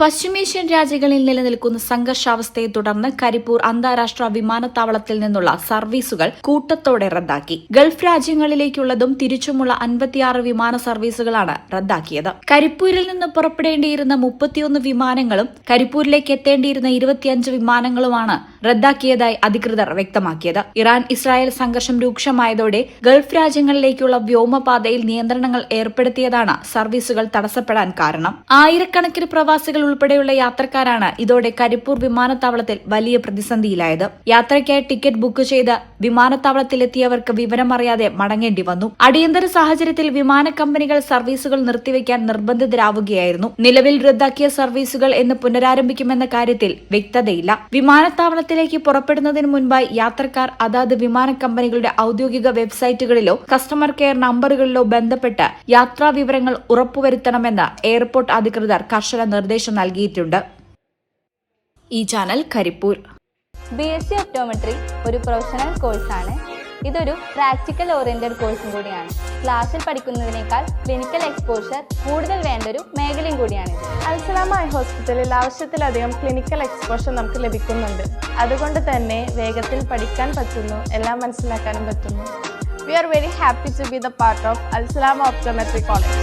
പശ്ചിമേഷ്യൻ രാജ്യങ്ങളിൽ നിലനിൽക്കുന്ന സംഘർഷാവസ്ഥയെ തുടർന്ന് കരിപ്പൂർ അന്താരാഷ്ട്ര വിമാനത്താവളത്തിൽ നിന്നുള്ള സർവീസുകൾ കൂട്ടത്തോടെ റദ്ദാക്കി. ഗൾഫ് രാജ്യങ്ങളിലേക്കുള്ളതും തിരിച്ചുമുള്ള 56 വിമാന സർവീസുകളാണ് റദ്ദാക്കിയത്. കരിപ്പൂരിൽ നിന്ന് പുറപ്പെടേണ്ടിയിരുന്ന 31 വിമാനങ്ങളും കരിപ്പൂരിലേക്ക് എത്തേണ്ടിയിരുന്ന 25 വിമാനങ്ങളുമാണ് റദ്ദാക്കിയതായി അധികൃതർ വ്യക്തമാക്കിയത്. ഇറാൻ-ഇസ്രായേൽ സംഘർഷം രൂക്ഷമായതോടെ ഗൾഫ് രാജ്യങ്ങളിലേക്കുള്ള വ്യോമപാതയിൽ നിയന്ത്രണങ്ങൾ ഏർപ്പെടുത്തിയതാണ് സർവീസുകൾ തടസ്സപ്പെടാൻ കാരണം. ആയിരക്കണക്കിന് പ്രവാസികൾ ഉൾപ്പെടെയുള്ള യാത്രക്കാരാണ് ഇതോടെ കരിപ്പൂർ വിമാനത്താവളത്തിൽ വലിയ പ്രതിസന്ധിയിലായത്. യാത്രയ്ക്കായി ടിക്കറ്റ് ബുക്ക് ചെയ്ത് വിമാനത്താവളത്തിലെത്തിയവർക്ക് വിവരമറിയാതെ മടങ്ങേണ്ടി വന്നു. അടിയന്തര സാഹചര്യത്തിൽ വിമാന കമ്പനികൾ സർവീസുകൾ നിർത്തിവെക്കാൻ നിർബന്ധിതരാവുകയായിരുന്നു. നിലവിൽ റദ്ദാക്കിയ സർവീസുകൾ എന്ന് പുനരാരംഭിക്കുമെന്ന കാര്യത്തിൽ വ്യക്തതയില്ല. വിമാനത്താവളത്തിലേക്ക് പുറപ്പെടുന്നതിന് മുൻപായി യാത്രക്കാർ അതാത് വിമാന കമ്പനികളുടെ ഔദ്യോഗിക വെബ്സൈറ്റുകളിലോ കസ്റ്റമർ കെയർ നമ്പറുകളിലോ ബന്ധപ്പെട്ട് യാത്രാ വിവരങ്ങൾ ഉറപ്പുവരുത്തണമെന്ന് എയർപോർട്ട് അധികൃതർ കർശന നിർദ്ദേശം നൽകിയിട്ടുണ്ട്. ഈ ചാനൽ കരിപ്പൂർ. BSc ഒപ്റ്റോമെട്രി ഒരു പ്രൊഫഷണൽ കോഴ്സാണ്. ഇതൊരു പ്രാക്ടിക്കൽ ഓറിയന്റഡ് കോഴ്സും കൂടിയാണ്. ക്ലാസ്സിൽ പഠിക്കുന്നതിനേക്കാൾ ക്ലിനിക്കൽ എക്സ്പോഷർ കൂടുതൽ വേണ്ടൊരു മേഖലയും കൂടിയാണ്. അൽസലാമ ഐ ഹോസ്പിറ്റലിൽ ആവശ്യത്തിലധികം ക്ലിനിക്കൽ എക്സ്പോഷർ നമുക്ക് ലഭിക്കുന്നുണ്ട്. അതുകൊണ്ട് തന്നെ വേഗത്തിൽ പഠിക്കാൻ പറ്റുന്നു, എല്ലാം മനസ്സിലാക്കാനും പറ്റുന്നു. We are very happy to be the part of Al Salama Optometry College.